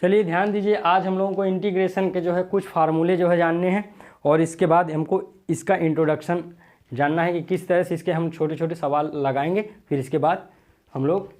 चलिए ध्यान दीजिए, आज हम लोगों को इंटीग्रेशन के जो है कुछ फार्मूले जो है जानने हैं और इसके बाद हमको इसका इंट्रोडक्शन जानना है कि किस तरह से इसके हम छोटे छोटे सवाल लगाएंगे, फिर इसके बाद हम लोग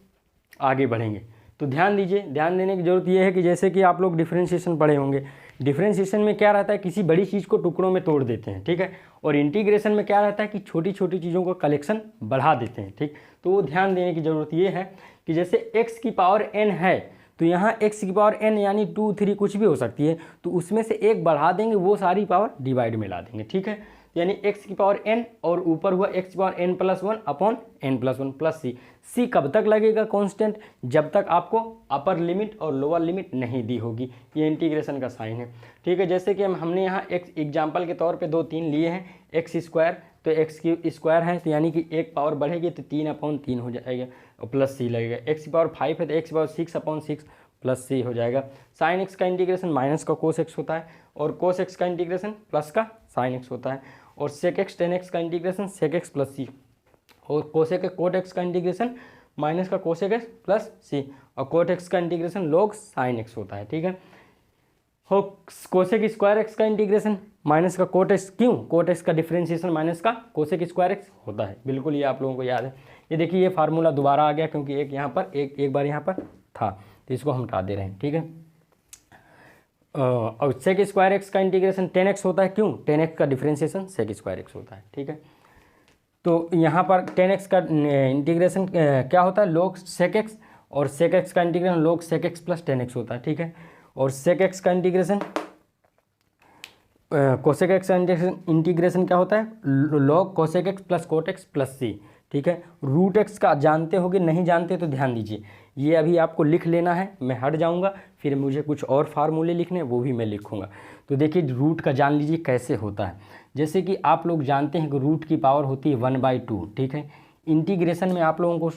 आगे बढ़ेंगे। तो ध्यान दीजिए, ध्यान देने की ज़रूरत यह है कि जैसे कि आप लोग डिफरेंशिएशन पढ़े होंगे, डिफरेंशिएशन में क्या रहता है, किसी बड़ी चीज़ को टुकड़ों में तोड़ देते हैं, ठीक है। और इंटीग्रेशन में क्या रहता है कि छोटी छोटी चीज़ों का कलेक्शन बढ़ा देते हैं, ठीक। तो वो ध्यान देने की ज़रूरत ये है कि जैसे x की पावर n है तो यहाँ x की पावर n यानी 2, 3 कुछ भी हो सकती है, तो उसमें से एक बढ़ा देंगे, वो सारी पावर डिवाइड में ला देंगे, ठीक है। यानी x की पावर n और ऊपर हुआ x की power n+1 upon n+1 plus c। c कब तक लगेगा कांस्टेंट? जब तक आपको अपर लिमिट और लोअर लिमिट नहीं दी होगी। ये इंटीग्रेशन का साइन है, ठीक है। जैसे कि हमने यहाँ x एग्जाम्पल के तौर पे 2, 3 लिए हैं, x स्क्वायर तो x की स्क्वायर है तो यानी कि एक पावर बढ़ेगी तो 3/3 हो जाएगा और प्लस c लगेगा। x की पावर 5 है तो x की पावर 6/6 प्लस c हो जाएगा। साइन x का इंटीग्रेशन माइनस का कोस x होता है और कोस x का इंटीग्रेशन प्लस का साइन x होता है और सेक x tan x का इंटीग्रेशन सेक x प्लस सी और कोसेक कोट x का इंटीग्रेशन माइनस का कोसेक x प्लस सी और कोट x का इंटीग्रेशन लॉग साइन x होता है, ठीक है। हो कोसेक स्क्वायर x का इंटीग्रेशन माइनस का कोट x, क्यों? कोट x का डिफरेंशिएशन माइनस का कोसेक स्क्वायर x होता है। बिल्कुल ये आप लोगों को याद है। ये देखिए ये फार्मूला दोबारा आ गया क्योंकि एक यहाँ पर एक बार यहाँ पर था, तो इसको हम हटा दे रहे हैं, ठीक है। और सेक स्क्वायर x का इंटीग्रेशन tan x होता है, क्यों? tan x का डिफरेंशिएशन सेक स्क्वायर x होता है, ठीक है। तो यहाँ पर tan x का इंटीग्रेशन क्या होता है? log sec x और sec x का integration log sec x plus tan x होता है, ठीक है। और sec x का इंटीग्रेशन कोसेक x का इंटीग्रेशन क्या होता है? log cosec x plus coat x plus c, ठीक है। रूट x का जानते होगे, नहीं जानते तो ध्यान दीजिए, ये अभी आपको लिख लेना है। मैं हट जाऊंगा, फिर मुझे कुछ और फार्मूले लिखने, वो भी मैं लिखूंगा। तो देखिए रूट का जान लीजिए कैसे होता है। जैसे कि आप लोग जानते हैं कि रूट की पावर होती है 1/2, ठीक है। इंटीग्रेशन में आप लोगों को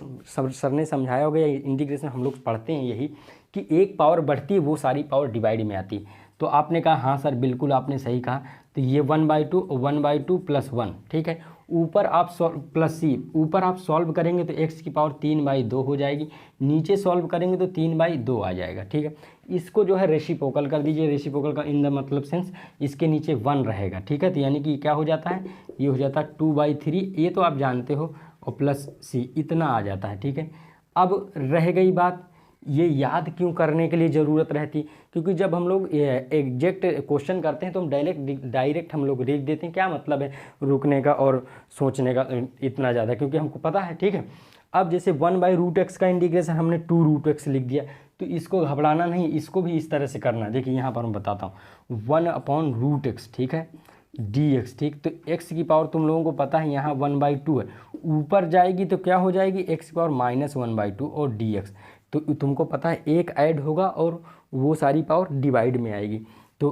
सर ने समझाया होगा, इंटीग्रेशन हम लोग पढ़ते हैं यही कि एक पावर बढ़ती है वो सारी पावर डिवाइड में आती है। तो आपने कहा हाँ सर बिल्कुल आपने सही कहा। तो ये 1/2 और 1/2 + 1, ठीक है। ऊपर आप प्लस सी, ऊपर आप सॉल्व करेंगे तो x की पावर 3/2 हो जाएगी, नीचे सॉल्व करेंगे तो 3/2 आ जाएगा, ठीक है। इसको जो है रेसिप्रोकल कर दीजिए, रेसिप्रोकल का इन द मतलब सेंस इसके नीचे 1 रहेगा, ठीक है। तो यानी कि क्या हो जाता है, ये हो जाता है 2/3, ये तो आप जानते हो, और प्लस सी इतना आ जाता है, ठीक है। अब रह गई बात, ये याद क्यों करने के लिए ज़रूरत रहती, क्योंकि जब हम लोग एग्जैक्ट क्वेश्चन करते हैं तो हम डायरेक्ट हम लोग लिख देते हैं। क्या मतलब है रुकने का और सोचने का इतना ज़्यादा, क्योंकि हमको पता है, ठीक है। अब जैसे 1/√x का इंटीग्रेशन हमने 2√x लिख दिया, तो इसको घबराना नहीं, इसको भी इस तरह से करना है। देखिए यहाँ पर मैं बताता हूँ 1/√x, ठीक है, dx, ठीक। तो x की पावर तुम लोगों को पता है यहाँ 1/2 है, ऊपर जाएगी तो क्या हो जाएगी x की पावर -1/2 और dx। तो तुमको पता है एक ऐड होगा और वो सारी पावर डिवाइड में आएगी। तो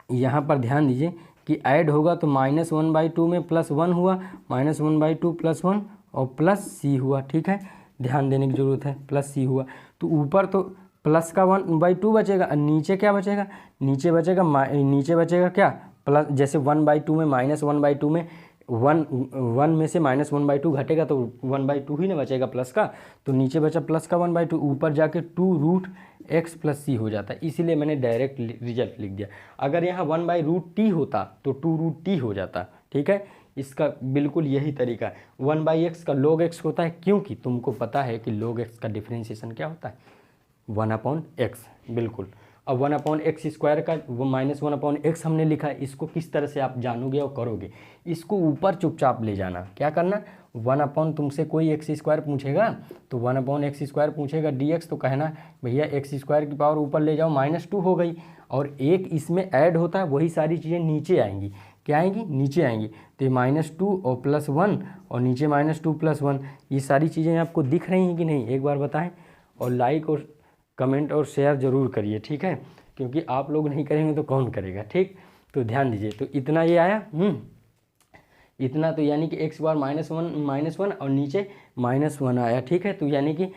यहाँ पर ध्यान दीजिए कि ऐड होगा तो -1/2 में +1 हुआ, -1/2 + 1 और प्लस सी हुआ, ठीक है। ध्यान देने की ज़रूरत है, प्लस सी हुआ। तो ऊपर तो प्लस का 1/2 बचेगा, नीचे क्या बचेगा? नीचे बचेगा क्या? प्लस, जैसे 1/2 में -1/2 में 1 में से -1/2 घटेगा तो 1/2 ही ना बचेगा प्लस का, तो नीचे बचा प्लस का 1/2, ऊपर जाके 2√x + c हो जाता है। इसीलिए मैंने डायरेक्ट रिजल्ट लिख दिया। अगर यहाँ 1/√t होता तो 2√t हो जाता, ठीक है। इसका बिल्कुल यही तरीका है। 1/x का log x होता है, क्योंकि तुमको पता है कि log x का डिफरेंशिएशन क्या होता है? 1/x, बिल्कुल। अब 1/x² का वो -1/x हमने लिखा है, इसको किस तरह से आप जानोगे और करोगे? इसको ऊपर चुपचाप ले जाना। क्या करना? 1/ तुमसे कोई x² पूछेगा तो 1/x² पूछेगा dx, तो कहना भैया x² की पावर ऊपर ले जाओ, -2 हो गई, और एक इसमें ऐड होता है, वही सारी चीज़ें नीचे आएंगी। क्या आएंगी? नीचे आएंगी। तो ये -2 और +1 और नीचे -2 + 1, ये सारी चीज़ें आपको दिख रही हैं कि नहीं? एक बार बताएं, और लाइक और कमेंट और शेयर ज़रूर करिए, ठीक है, क्योंकि आप लोग नहीं करेंगे तो कौन करेगा, ठीक। तो ध्यान दीजिए, तो इतना ये आया, इतना, तो यानी कि x बार -1 और नीचे -1 आया, ठीक है। तो यानी कि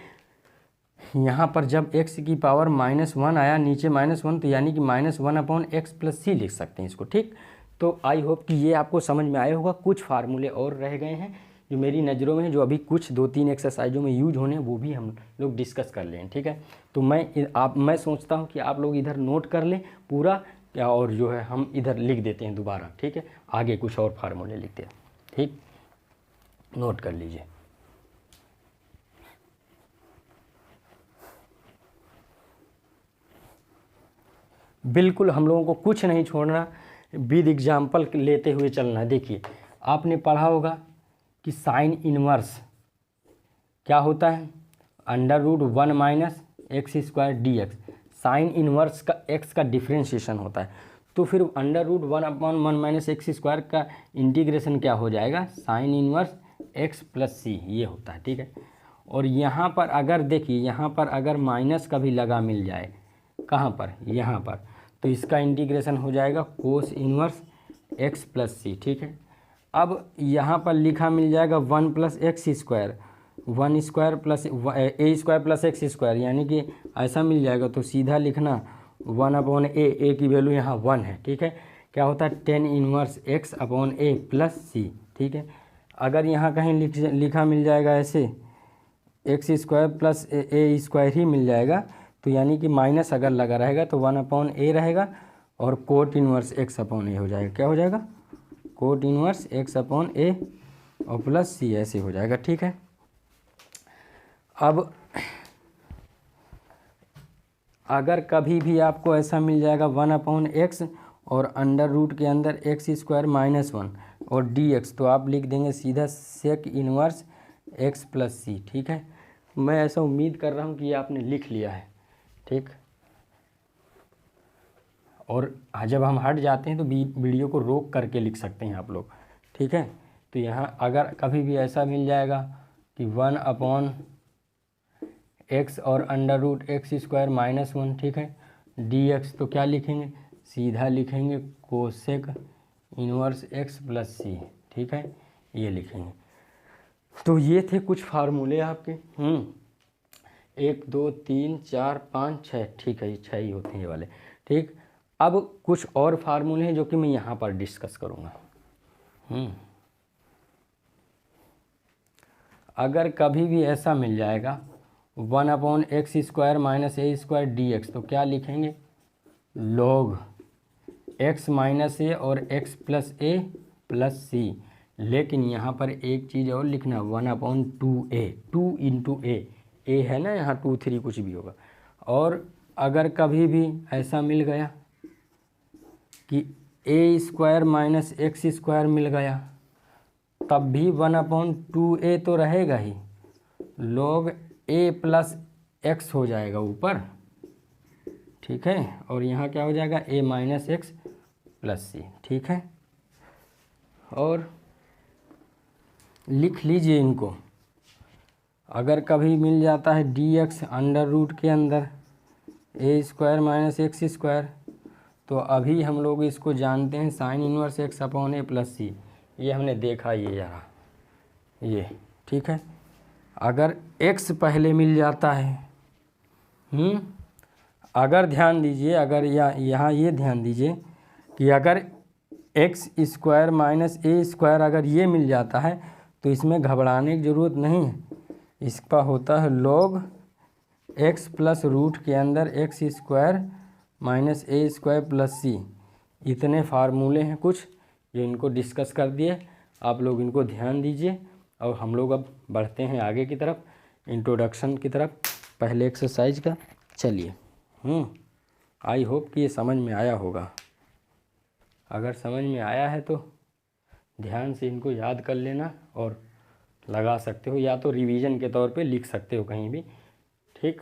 यहाँ पर जब x की पावर -1 आया, नीचे -1, तो यानी कि -1/x + c लिख सकते हैं इसको, ठीक। तो आई होप कि ये आपको समझ में आया होगा। कुछ फार्मूले और रह गए हैं जो मेरी नज़रों में जो अभी कुछ 2-3 एक्सरसाइजों में यूज होने वो भी हम लोग डिस्कस कर लें, ठीक है। तो मैं सोचता हूँ कि आप लोग इधर नोट कर लें पूरा, और जो है हम इधर लिख देते हैं दोबारा, ठीक है। आगे कुछ और फार्मूले लिखते हैं, ठीक, नोट कर लीजिए। बिल्कुल हम लोगों को कुछ नहीं छोड़ना, विद एग्जाम्पल लेते हुए चलना है। देखिए आपने पढ़ा होगा कि साइन इनवर्स क्या होता है, √1 minus x square D x. Sine inverse का एक्स का डिफ्रेंशिएशन होता है, तो फिर √1/1 माइनस एक्स स्क्वायर का इंटीग्रेशन क्या हो जाएगा, साइन इनवर्स एक्स प्लस सी, ये होता है, ठीक है। और यहाँ पर अगर देखिए, यहाँ पर अगर माइनस का भी लगा मिल जाए, कहाँ पर, यहाँ पर, तो इसका इंटीग्रेशन हो जाएगा कोस इनवर्स एक्स प्लस सी, ठीक है। अब यहाँ पर लिखा मिल जाएगा 1 plus x square, 1 square plus a square plus x square, यानी कि ऐसा मिल जाएगा। तो सीधा लिखना 1/a, ए की वैल्यू यहाँ 1 है, ठीक है। क्या होता है, tan इनवर्स x/a प्लस सी, ठीक है। अगर यहाँ कहीं लिखा मिल जाएगा ऐसे x square plus a square ही मिल जाएगा, तो यानी कि माइनस अगर लगा रहेगा तो 1/a रहेगा और कोट इनवर्स x/a हो जाएगा। क्या हो जाएगा, कोट इनवर्स x/a और प्लस सी, ऐसे हो जाएगा, ठीक है। अब अगर कभी भी आपको ऐसा मिल जाएगा 1/x और अंडर रूट के अंदर एक्स स्क्वायर माइनस 1 और dx, तो आप लिख देंगे सीधा सेक इनवर्स x प्लस सी, ठीक है। मैं ऐसा उम्मीद कर रहा हूँ कि आपने लिख लिया है, ठीक। और जब हम हट जाते हैं तो वीडियो को रोक करके लिख सकते हैं आप लोग, ठीक है। तो यहाँ अगर कभी भी ऐसा मिल जाएगा कि 1/x और under root x square minus 1, ठीक है, dx, तो क्या लिखेंगे, सीधा लिखेंगे कोसेक इनवर्स x प्लस सी, ठीक है, ये लिखेंगे। तो ये थे कुछ फार्मूले आपके, 1 2 3 4 5 6, ठीक है, ये 6 ही होते हैं ये वाले, ठीक। अब कुछ और फार्मूले हैं जो कि मैं यहाँ पर डिस्कस करूँगा। अगर कभी भी ऐसा मिल जाएगा 1/x स्क्वायर माइनस ए स्क्वायर डी एक्स, तो क्या लिखेंगे, log x माइनस ए और x प्लस ए प्लस सी। लेकिन यहाँ पर एक चीज़ और लिखना, 1/2a, 2 इंटू ए है ना, यहाँ 2 3 कुछ भी होगा। और अगर कभी भी ऐसा मिल गया कि ए स्क्वायर माइनस एक्स स्क्वायर मिल गया, तब भी 1/2a तो रहेगा ही, log a प्लस एक्स हो जाएगा ऊपर, ठीक है। और यहाँ क्या हो जाएगा, a माइनस एक्स प्लस सी, ठीक है। और लिख लीजिए इनको। अगर कभी मिल जाता है dx अंडर रूट के अंदर ए स्क्वायर माइनस एक्स स्क्वायर, तो अभी हम लोग इसको जानते हैं साइन इनवर्स x/a प्लस सी, ये हमने देखा, ये यहाँ ये, ठीक है। अगर x पहले मिल जाता है, अगर ध्यान दीजिए, अगर यहाँ ये ध्यान दीजिए कि अगर एक्स स्क्वायर माइनस ए स्क्वायर अगर ये मिल जाता है तो इसमें घबराने की ज़रूरत नहीं है। इसका होता है log x प्लस रूट के अंदर एक्स स्क्वायर माइनस ए स्क्वायर प्लस सी। इतने फार्मूले हैं कुछ जो इनको डिस्कस कर दिए, आप लोग इनको ध्यान दीजिए। और हम लोग अब बढ़ते हैं आगे की तरफ, इंट्रोडक्शन की तरफ, पहले एक्सरसाइज का। चलिए, आई होप कि ये समझ में आया होगा। अगर समझ में आया है तो ध्यान से इनको याद कर लेना और लगा सकते हो, या तो रिवीजन के तौर पे लिख सकते हो कहीं भी, ठीक।